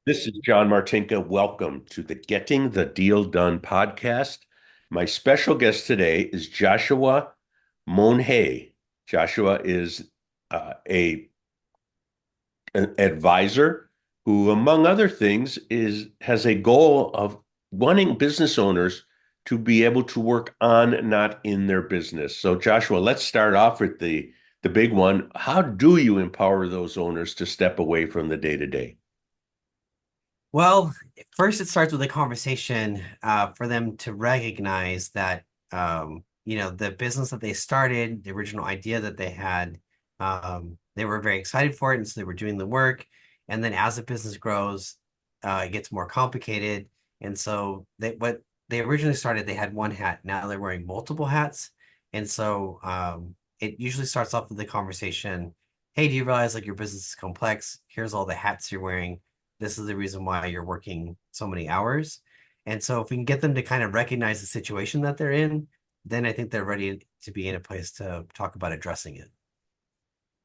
This is John Martinka. Welcome to the Getting the Deal Done podcast. My special guest today is Joshua Monge. Joshua is an advisor who, among other things, is has a goal of wanting business owners to be able to work on, not in their business. So, Joshua, let's start off with the big one. How do you empower those owners to step away from the day to day? Well, first it starts with a conversation for them to recognize that the business that they started, the original idea that they had, they were very excited for it, and so they were doing the work. And then as the business grows, it gets more complicated. And so what they originally started, they had one hat. Now they're wearing multiple hats. And so it usually starts off with the conversation, hey, do you realize like your business is complex? Here's all the hats you're wearing. This is the reason why you're working so many hours. And so if we can get them to kind of recognize the situation that they're in, then I think they're ready to be in a place to talk about addressing it.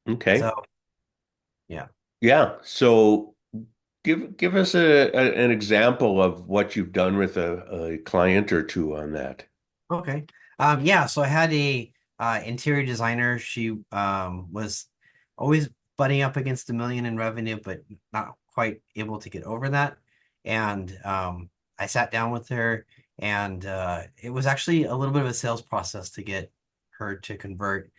Okay. So yeah. Yeah. So give us an example of what you've done with a client or two on that. Okay. Yeah, so I had a interior designer. She was always butting up against 1 million in revenue, but not quite able to get over that. And I sat down with her, and it was actually a little bit of a sales process to get her to convert.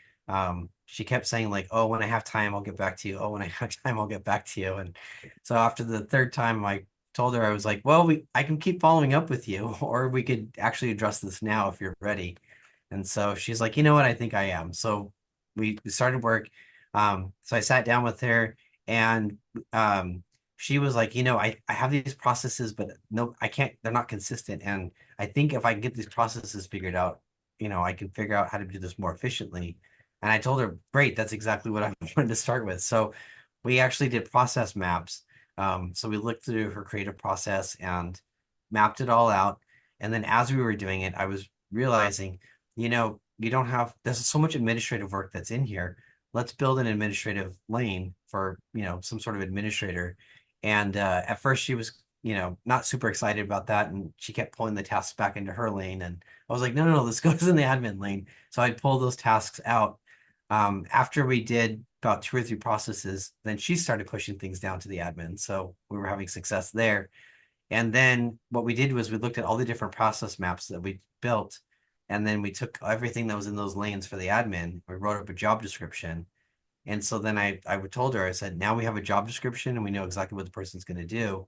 She kept saying like, "Oh, when I have time, I'll get back to you. Oh, when I have time, I'll get back to you." And so after the third time, I told her, I was like, well, I can keep following up with you, or we could actually address this now if you're ready. And so she's like, you know what, I think I am. So we started work. So I sat down with her, and she was like, I have these processes, but no, I can't, they're not consistent. And I think if I can get these processes figured out, I can figure out how to do this more efficiently. And I told her, great, that's exactly what I wanted to start with. So we actually did process maps. So we looked through her creative process and mapped it all out. And then as we were doing it, I was realizing, you don't have, there's so much administrative work that's in here. Let's build an administrative lane for, some sort of administrator. And at first she was, not super excited about that. And she kept pulling the tasks back into her lane. And I was like, no, no, no, this goes in the admin lane. So I'd pull those tasks out. After we did about two or three processes, then she started pushing things down to the admin. So we were having success there. And then what we did was we looked at all the different process maps that we built. And then we took everything that was in those lanes for the admin. We wrote up a job description. And so then I told her, I said, now we have a job description and we know exactly what the person's going to do.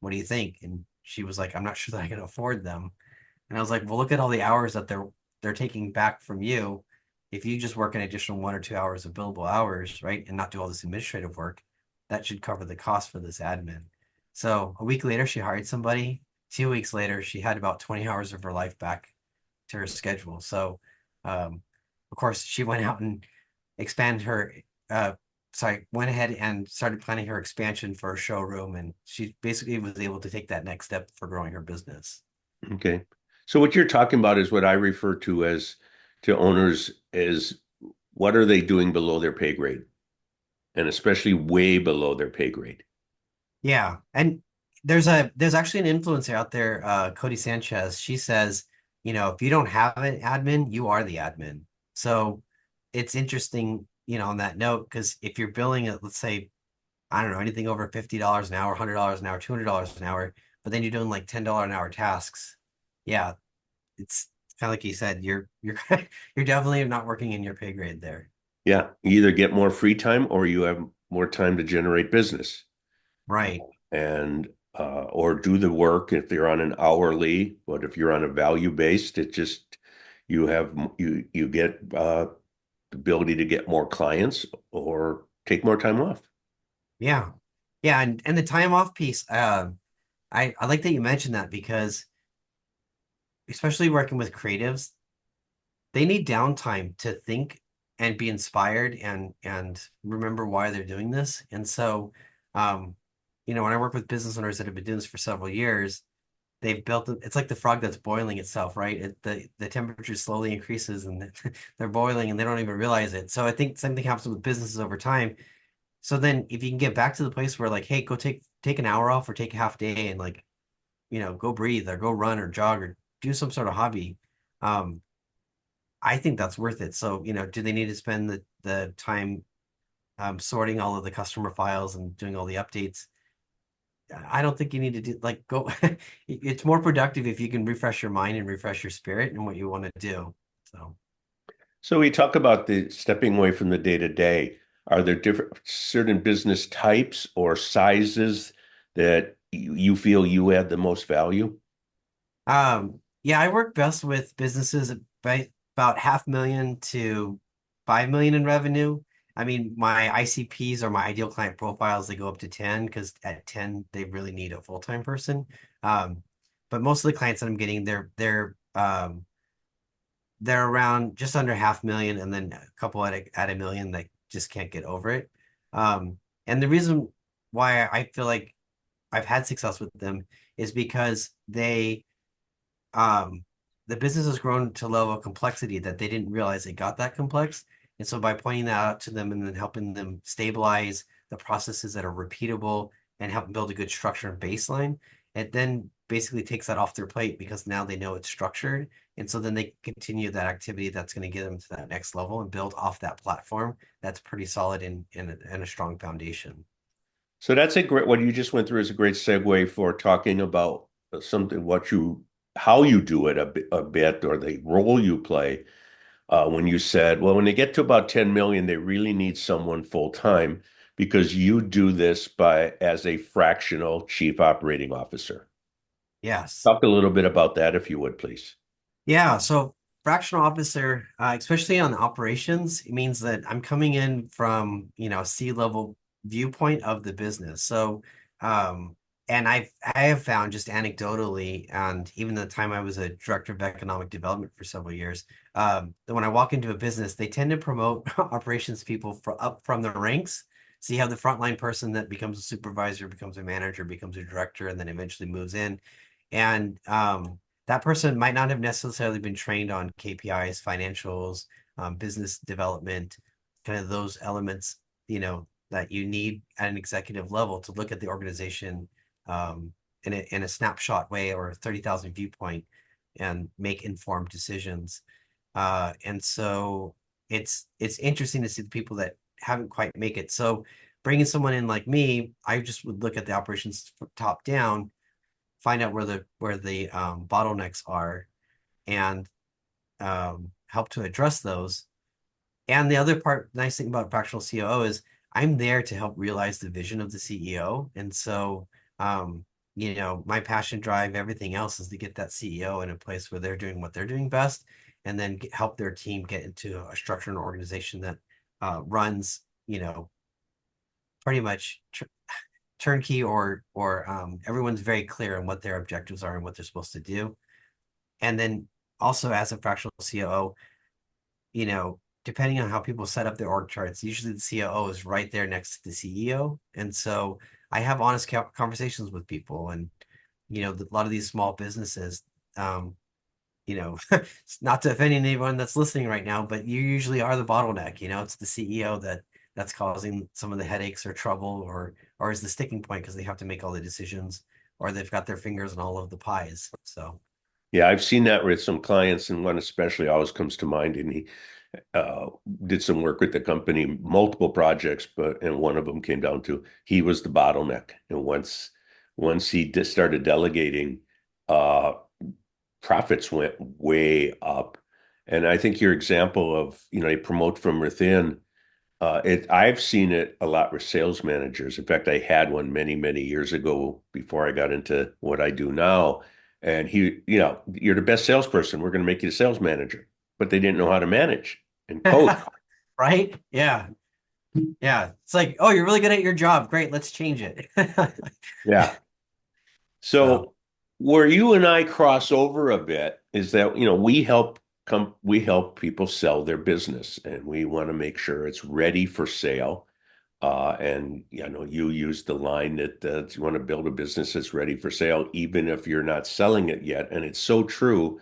What do you think? And she was like, I'm not sure that I can afford them. And I was like, well, look at all the hours that they're taking back from you. If you just work an additional 1 or 2 hours of billable hours, right, and not do all this administrative work, that should cover the cost for this admin. So a week later, she hired somebody. 2 weeks later, she had about 20 hours of her life back to her schedule. So, of course, she went out and expanded her, uh, went ahead and started planning her expansion for a showroom. And she basically was able to take that next step for growing her business. Okay. So what you're talking about is what I refer to as to owners as what are they doing below their pay grade, and especially way below their pay grade. Yeah. And there's actually an influencer out there, Cody Sanchez. She says, if you don't have an admin, you are the admin. So it's interesting, on that note, because if you're billing at, let's say, I don't know, anything over $50 an hour, $100 an hour, $200 an hour, but then you're doing like $10 an hour tasks. Yeah, it's kind of like you said, you're you're definitely not working in your pay grade there. Yeah, you either get more free time or you have more time to generate business. Right. And or do the work if you're on an hourly, but if you're on a value based, it just you get the ability to get more clients or take more time off. Yeah. Yeah, and the time off piece, I like that you mentioned that because especially working with creatives, they need downtime to think and be inspired and remember why they're doing this. And so, um, when I work with business owners that have been doing this for several years, they've built it's like the frog that's boiling itself, right? The temperature slowly increases and they're boiling and they don't even realize it. So I think something happens with businesses over time. So then if you can get back to the place where like, hey, go take an hour off or take a half day and like, go breathe or go run or jog or do some sort of hobby. Um, I think that's worth it. So, do they need to spend the time sorting all of the customer files and doing all the updates? I don't think you need to do like go. It's more productive if you can refresh your mind and refresh your spirit and what you want to do. So, So we talk about the stepping away from the day to day. Are there different certain business types or sizes that you feel you add the most value? yeah, I work best with businesses about 500,000 to 5 million in revenue. I mean, my ICPs or my ideal client profiles, they go up to 10 because at 10 they really need a full-time person. Um, but most of the clients that I'm getting, they're around just under 500,000 and then a couple at a million that just can't get over it. And the reason why I feel like I've had success with them is because um, the business has grown to a level of complexity that they didn't realize it got that complex. And so by pointing that out to them and then helping them stabilize the processes that are repeatable and help build a good structure and baseline, it then basically takes that off their plate because now they know it's structured. And so then they continue that activity that's going to get them to that next level and build off that platform that's pretty solid and a strong foundation. So that's a great, what you just went through is a great segue for talking about something, how you do it a bit, or the role you play. When you said, well, when they get to about 10 million, they really need someone full time because you do this as a fractional chief operating officer. Yes. Talk a little bit about that, if you would, please. Yeah, so fractional officer, especially on operations, it means that I'm coming in from, C-level viewpoint of the business. So, and I have found just anecdotally, and even the time I was a director of economic development for several years, that when I walk into a business, they tend to promote operations people up from the ranks. So you have the frontline person that becomes a supervisor, becomes a manager, becomes a director, and then eventually moves in. And that person might not have necessarily been trained on KPIs, financials, business development, kind of those elements, that you need at an executive level to look at the organization in a snapshot way or a 30,000 viewpoint and make informed decisions. And so it's interesting to see the people that haven't quite make it. So bringing someone in like me, I just would look at the operations top down, find out where the bottlenecks are, and help to address those. And the other nice thing about fractional COO is I'm there to help realize the vision of the CEO. And so, my passion, drive, everything else is to get that CEO in a place where they're doing what they're doing best, and then help their team get into a structure and organization that runs, pretty much turnkey or everyone's very clear on what their objectives are and what they're supposed to do. And then also as a fractional COO, depending on how people set up their org charts, usually the COO is right there next to the CEO. And so I have honest conversations with people and, a lot of these small businesses, um, not to offend anyone that's listening right now, but you usually are the bottleneck. It's the CEO that's causing some of the headaches or trouble or is the sticking point because they have to make all the decisions or they've got their fingers in all of the pies. So Yeah, I've seen that with some clients, and one especially always comes to mind. And he uh, did some work with the company, multiple projects, and one of them came down to he was the bottleneck. And once he started delegating, uh, profits went way up. And I think your example of, you promote from within, I've seen it a lot with sales managers. In fact, I had one many, many years ago before I got into what I do now. And you're the best salesperson. We're going to make you a sales manager. But they didn't know how to manage and coach. right? Yeah. Yeah. It's like, oh, you're really good at your job. Great, let's change it. Yeah. So So where you and I cross over a bit is that, we help people sell their business, and we want to make sure it's ready for sale. And you use the line that you want to build a business that's ready for sale, even if you're not selling it yet. And it's so true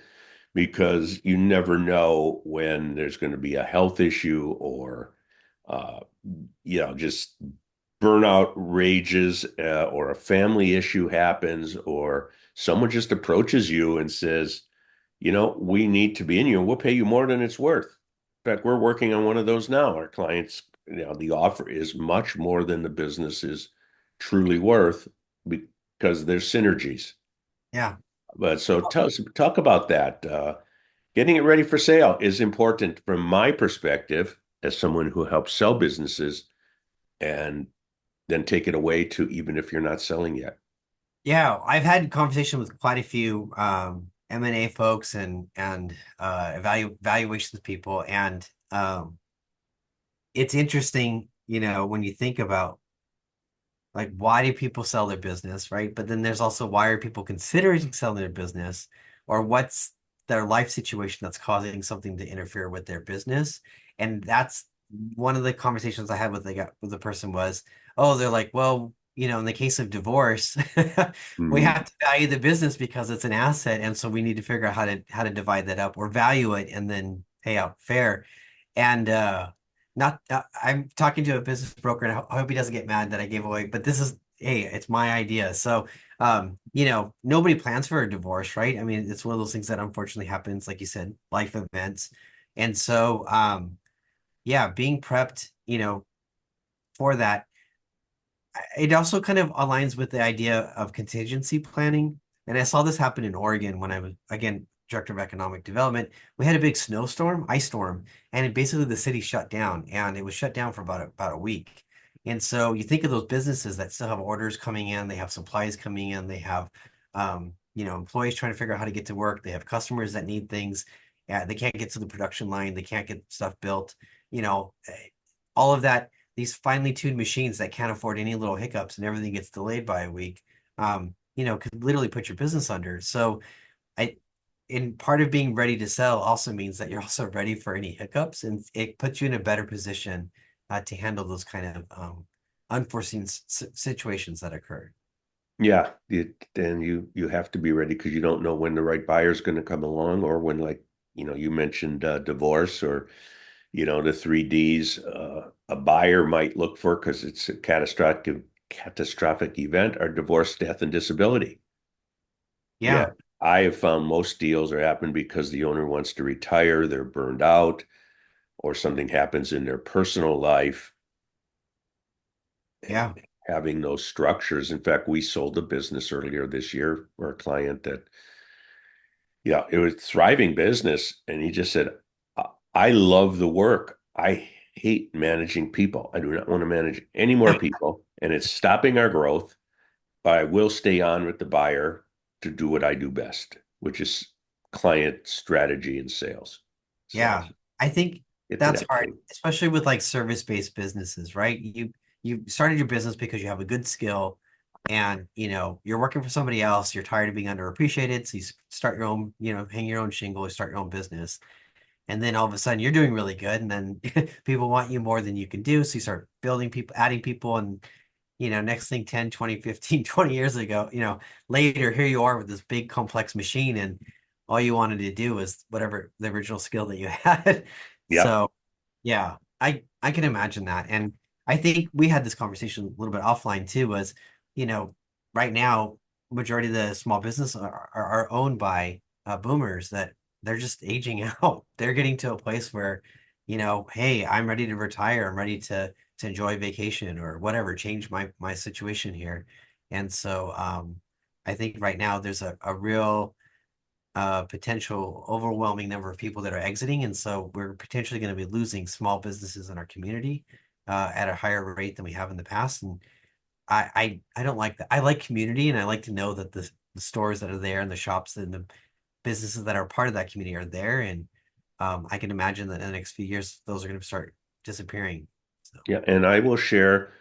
because you never know when there's going to be a health issue or, just burnout rages, or a family issue happens, or someone just approaches you and says, we need to be in you. We'll pay you more than it's worth. In fact, we're working on one of those now. Our clients, the offer is much more than the business is truly worth because there's synergies. Yeah. But so talk about that. Getting it ready for sale is important from my perspective as someone who helps sell businesses and then take it away to even if you're not selling yet. Yeah, I've had conversation with quite a few M&A folks and valuations people, and it's interesting, when you think about like why do people sell their business, right? But then there's also why are people considering selling their business, or what's their life situation that's causing something to interfere with their business. And that's one of the conversations I had with the person was, oh, they're like, well, in the case of divorce, we Mhm. have to value the business because it's an asset, and so we need to figure out how to divide that up or value it and then pay out fair. And not I'm talking to a business broker, and I hope he doesn't get mad that I gave away, but this is, hey, it's my idea. So nobody plans for a divorce, right? I mean, it's one of those things that unfortunately happens, like you said, life events. And so yeah, being prepped, for that, it also kind of aligns with the idea of contingency planning. And I saw this happen in Oregon when I was, again, director of economic development. We had a big snowstorm, ice storm, and basically the city shut down, and it was shut down for about a week. And so you think of those businesses that still have orders coming in, they have supplies coming in, they have employees trying to figure out how to get to work, they have customers that need things, they can't get to the production line, they can't get stuff built, all of that, these finely tuned machines that can't afford any little hiccups and everything gets delayed by a week, could literally put your business under. So I, in part of being ready to sell also means that you're also ready for any hiccups, and it puts you in a better position to handle those kind of unforeseen situations that occur. Yeah, and you have to be ready because you don't know when the right buyer is going to come along, or when, like, you mentioned divorce, or the three Ds, a buyer might look for because it's a catastrophic event, are divorce, death, and disability. Yeah, Yeah, I have found most deals are happening because the owner wants to retire, they're burned out, or something happens in their personal life, yeah, and having those structures. In fact, we sold a business earlier this year for a client that, yeah, it was a thriving business. And he just said, I love the work. I hate managing people. I do not want to manage any more people. And it's stopping our growth, but I will stay on with the buyer to do what I do best, which is client strategy and sales. So yeah. I think get to that's that hard, point. especially with like service-based businesses, right? You started your business because you have a good skill, and you're working for somebody else, you're tired of being underappreciated, so you start your own, hang your own shingle, you start your own business. And then all of a sudden you're doing really good, and then people want you more than you can do, so you start building people, adding people, and next thing 10, 20, 15, 20 years ago, later here you are with this big complex machine, and all you wanted to do was whatever the original skill that you had. Yep. So yeah, I can imagine that. And I think we had this conversation a little bit offline too, was, you know, right now, majority of the small business are owned by boomers that they're just aging out. They're getting to a place where, hey, I'm ready to retire. I'm ready to enjoy vacation or whatever, change my situation here. And so I think right now there's a real potential overwhelming number of people that are exiting, and so we're potentially going to be losing small businesses in our community at a higher rate than we have in the past. And I don't like that. I like community, and I like to know that the stores that are there and the shops and the businesses that are part of that community are there. And I can imagine that in the next few years, those are going to start disappearing. So Yeah. And I will share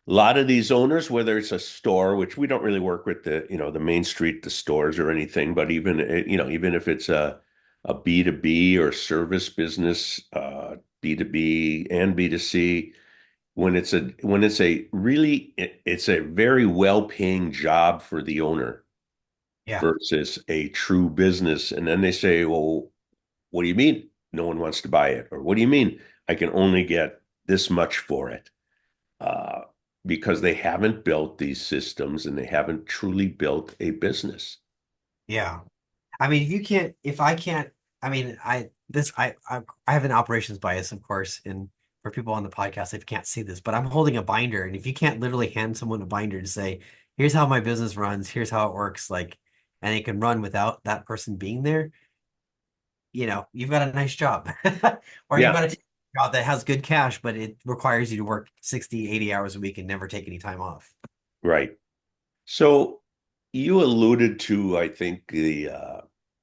a lot of these owners, whether it's a store, which we don't really work with the main street, the stores or anything, but even, even if it's a B2B or service business, B2B and B2C, it's a very well-paying job for the owner yeah, versus a true business. And then they say, well, what do you mean no one wants to buy it? Or what do you mean I can only get this much for it? because they haven't built these systems and they haven't truly built a business. Yeah. I mean, if I can't, I mean, I have an operations bias, of course, and for people on the podcast, they can't see this, but I'm holding a binder, and if you can't literally hand someone a binder to say, "Here's how my business runs, here's how it works," like, and it can run without that person being there, you've got a nice job, or you've Yeah, got a job that has good cash, but it requires you to work 60, 80 hours a week and never take any time off. right. So you alluded to, I think, the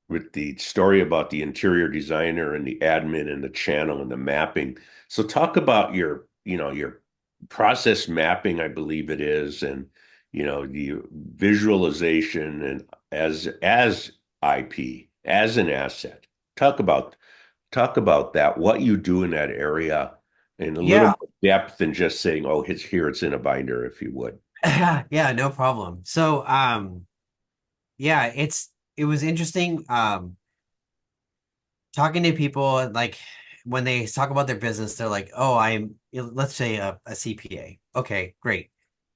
with the story about the interior designer and the admin and the channel and the mapping. So talk about your process mapping, I believe it is, and the visualization and as IP, as an asset. Talk about talk about that, what you do in that area in a little Yeah, more depth than just saying, oh, it's here, it's in a binder, if you would. yeah, no problem. So, yeah, it was interesting. Talking to people like when they talk about their business, they're like, "Oh, let's say a CPA." Okay, great.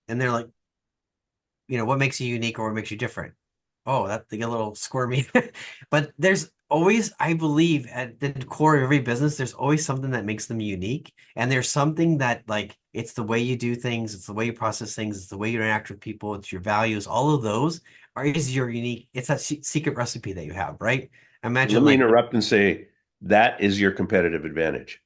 And they're like, what makes you unique or what makes you different? Oh, that they get a little squirmy. But there's always, I believe, at the core of every business, there's always something that makes them unique. And there's something that like it's the way you do things, it's the way you process things, it's the way you interact with people, it's your values, all of those is your unique, it's that secret recipe that you have, right? Let Imagine me like interrupt and say that is your competitive advantage.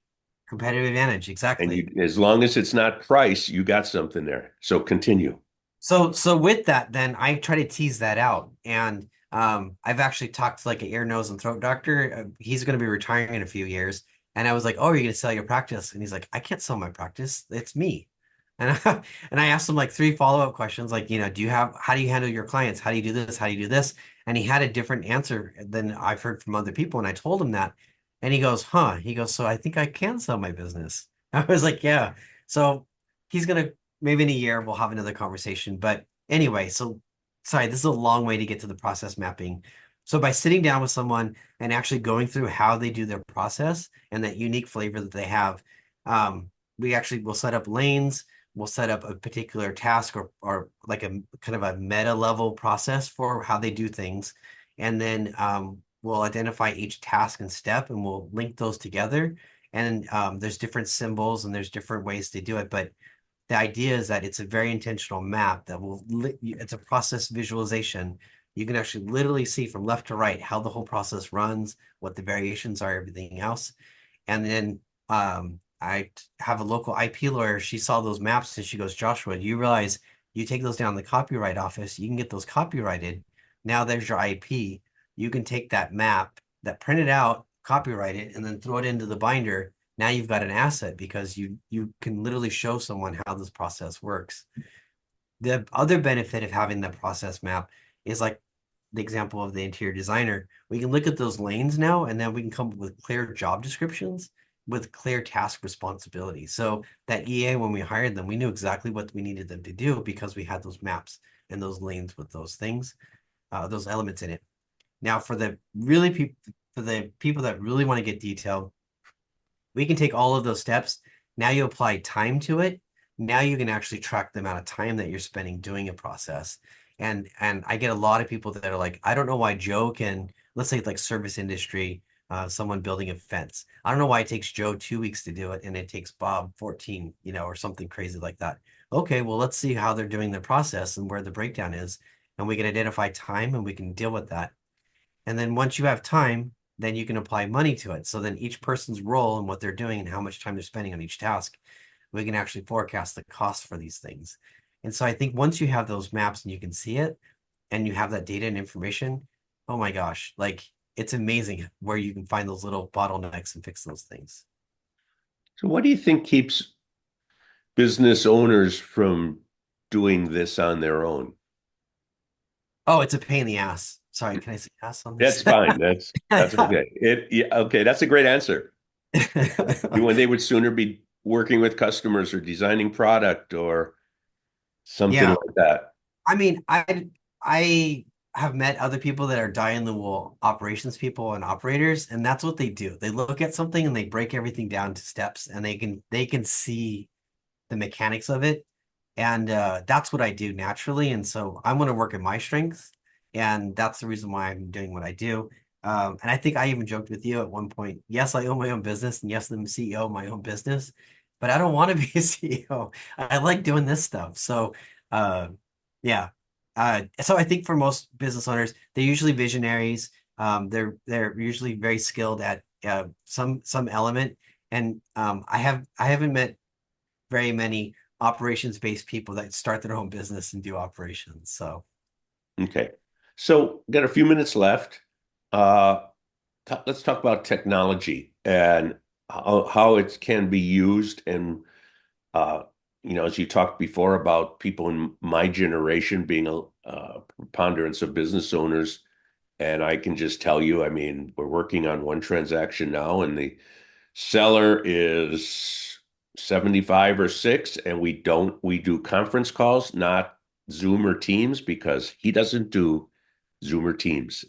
competitive advantage, And exactly. as long as it's not price, you got something there. So continue. So with that, then I try to tease that out. And I've actually talked to like an ear, nose, and throat doctor. He's going to be retiring in a few years. And I was like, "Oh, are you going to sell your practice?" And he's like, "I can't sell my practice. It's me." And and I asked him like three follow-up questions, like, how do you handle your clients? How do you do this? How do you do this? And he had a different answer than I've heard from other people. And I told him that. And he goes, "Huh?" He goes, "So I think I can sell my business." I was like, "Yeah." So he's gonna maybe in a year we'll have another conversation. But anyway, so sorry, this is a long way to get to the process mapping. So by sitting down with someone and actually going through how they do their process and that unique flavor that they have, we actually will set up lanes. We'll set up a particular task or like a kind of a meta level process for how they do things. And then we'll identify each task and step and we'll link those together. And there's different symbols and there's different ways to do it. But the idea is that it's a very intentional map that it's a process visualization. You can actually literally see from left to right how the whole process runs, what the variations are, everything else. And then I have a local IP lawyer. She saw those maps and she goes, "Joshua, do you realize you take those down to the copyright office, you can get those copyrighted. Now there's your IP. You can take that map, that print it out, copyright it, and then throw it into the binder. Now you've got an asset because you can literally show someone how this process works." The other benefit of having the process map is like the example of the interior designer. We can look at those lanes now, and then we can come up with clear job descriptions with clear task responsibility. So that EA, when we hired them, we knew exactly what we needed them to do because we had those maps and those lanes with those things, those elements in it. Now, for the people that really want to get detailed, we can take all of those steps. Now you apply time to it. Now you can actually track the amount of time that you're spending doing a process. And I get a lot of people that are like, I don't know why Joe can, let's say like service industry, someone building a fence. I don't know why it takes Joe 2 weeks to do it and it takes Bob 14, or something crazy like that. Okay, well, let's see how they're doing their process and where the breakdown is. And we can identify time and we can deal with that. And then once you have time, then you can apply money to it. So then each person's role and what they're doing and how much time they're spending on each task, we can actually forecast the cost for these things. And so I think once you have those maps and you can see it and you have that data and information, oh my gosh, like it's amazing where you can find those little bottlenecks and fix those things. So what do you think keeps business owners from doing this on their own? Oh, it's a pain in the ass. Sorry, can I say ass on That's this? fine. That's okay. Okay, that's a great answer. When they would sooner be working with customers or designing product or something Yeah. like that. I mean, I have met other people that are die-in-the-wool operations people and operators, and that's what they do. They look at something and they break everything down to steps, and they can see the mechanics of it. And that's what I do naturally. And so I'm going to work in my strengths. And that's the reason why I'm doing what I do. And I think I even joked with you at one point. Yes, I own my own business. And yes, I'm CEO of my own business, but I don't want to be a CEO. I like doing this stuff. So, uh, yeah. So I think for most business owners, they're usually visionaries. They're usually very skilled at some element. And I haven't met very many operations based people that start their own business and do operations. So, Okay. So, got a few minutes left. Uh, let's talk about technology and how it can be used. And, uh, as you talked before about people in my generation being a preponderance of business owners. And I can just tell you, I mean, we're working on one transaction now, and the seller is 75 or 6, and we do conference calls, not Zoom or Teams, because he doesn't do Zoom or Teams.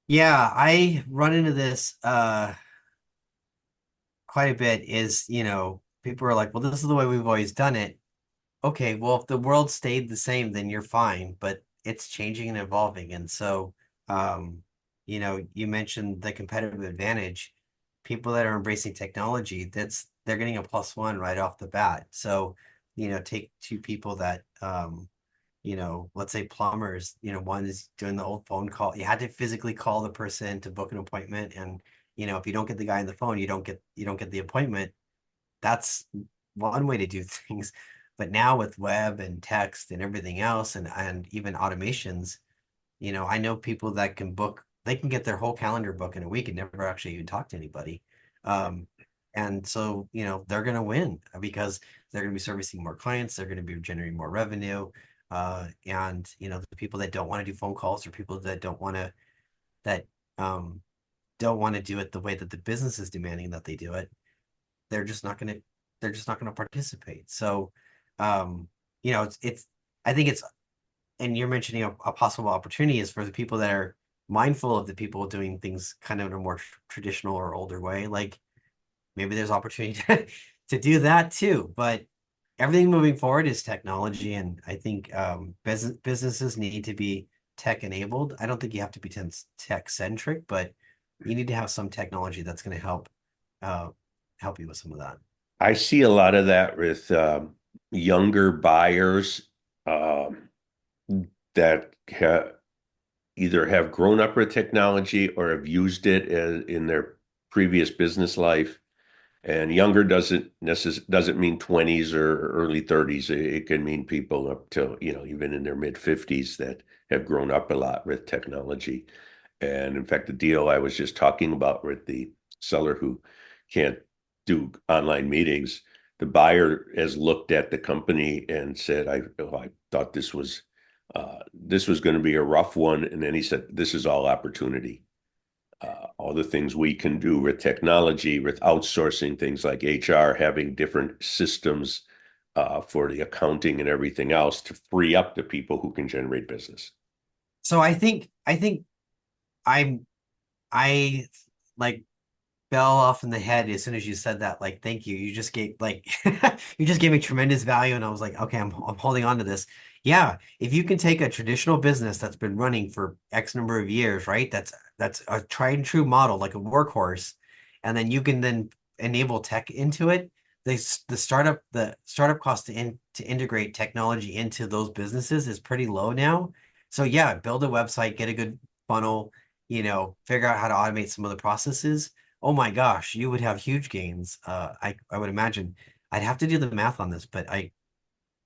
yeah, I run into this quite a bit is, people are like, well, this is the way we've always done it. Okay, well, if the world stayed the same, then you're fine, but it's changing and evolving. And so, you mentioned the competitive advantage. People that are embracing technology, they're getting a plus one right off the bat. So, take two people that let's say plumbers, one is doing the old phone call. You had to physically call the person to book an appointment. And, if you don't get the guy on the phone, you don't get the appointment. That's one way to do things. But now with web and text and everything else and even automations, I know people that they can get their whole calendar book in a week and never actually even talk to anybody. Um, and so, they're going to win because they're going to be servicing more clients, they're going to be generating more revenue. And, the people that don't want to do phone calls or people that um, don't want to do it the way that the business is demanding that they do it, they're just not going to they're just not going to participate. So, um, I think it's and you're mentioning a possible opportunity is for the people that are mindful of the people doing things kind of in a more traditional or older way. Like maybe there's opportunity to do that too. But everything moving forward is technology, and I think businesses need to be tech enabled. I don't think you have to be tech centric, but you need to have some technology that's going to uh, help you with some of that. I see a lot of that with younger buyers um, that either have grown up with technology or have used it in their previous business life. And younger doesn't mean 20s or early 30s. It can mean people up to, even in their mid 50s that have grown up a lot with technology. And in fact, the deal I was just talking about with the seller who can't do online meetings, the buyer has looked at the company and said, I thought this was going to be a rough one. And then he said, this is all opportunity. All the things we can do with technology, with outsourcing things like HR, having different systems for the accounting and everything else to free up the people who can generate business. So I think I'm I like fell off in the head as soon as you said that. Like, thank you. You just gave like you just gave me tremendous value, and I was like, okay, I'm holding on to this. Yeah, if you can take a traditional business that's been running for X number of years, right? That's a tried and true model, like a workhorse, and then you can then enable tech into it. The startup cost to integrate technology into those businesses is pretty low now. So yeah, build a website, get a good funnel, figure out how to automate some of the processes. Oh my gosh, you would have huge gains. I would imagine. I'd have to do the math on this, but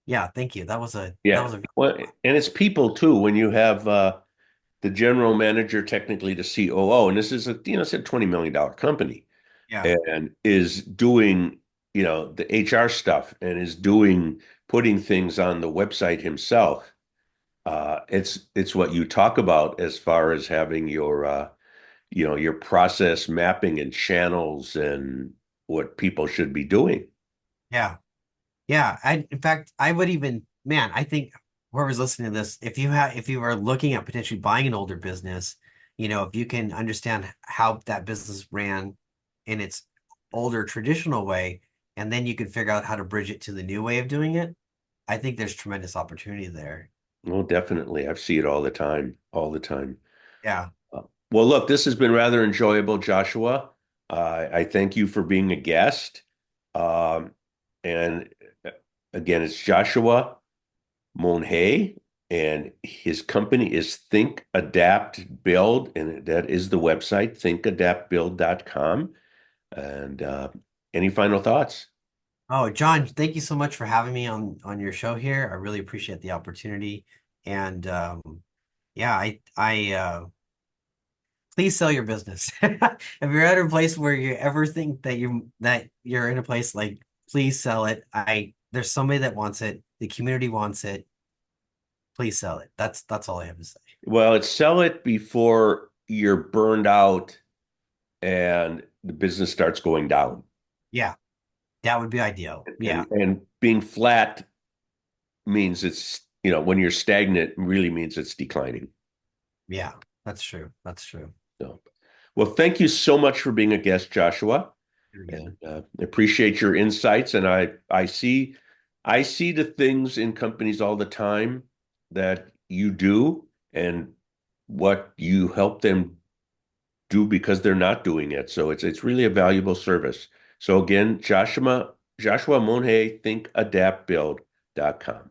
yeah, thank you. That Yeah. was a Well, and it's people too. When you have the general manager, technically the COO, and this is it's a $20 million company yeah, and is doing, the HR stuff and is putting things on the website himself. It's what you talk about as far as having your process mapping and channels and what people should be doing. yeah, yeah. In fact, I would even, man, I think whoever's listening to this, if you are looking at potentially buying an older business, if you can understand how that business ran in its older traditional way, and then you can figure out how to bridge it to the new way of doing it. I think there's tremendous opportunity there. Well, definitely. I see it all the time, all the time. Yeah. Well, look, this has been rather enjoyable, Joshua. I thank you for being a guest. Um, and again, it's Joshua Monge, and his company is Think Adapt Build, and that is the website, thinkadaptbuild.com. And any final thoughts? Oh, John, thank you so much for having me on your show here. I really appreciate the opportunity. And yeah, I please sell your business. If you're at a place where you ever think that you're in a place like, please sell it. I There's somebody that wants it. The community wants it. Please sell it. That's all I have to say. Well, it's sell it before you're burned out and the business starts going down. Yeah, that would be ideal. Yeah, And being flat means it's, when you're stagnant, really means it's declining. yeah, that's true. That's true. So, well, thank you so much for being a guest, Joshua, Very good. and appreciate your insights. And I see the things in companies all the time that you do and what you help them do because they're not doing it. So it's really a valuable service. So again, Joshua Monge, thinkadaptbuild.com.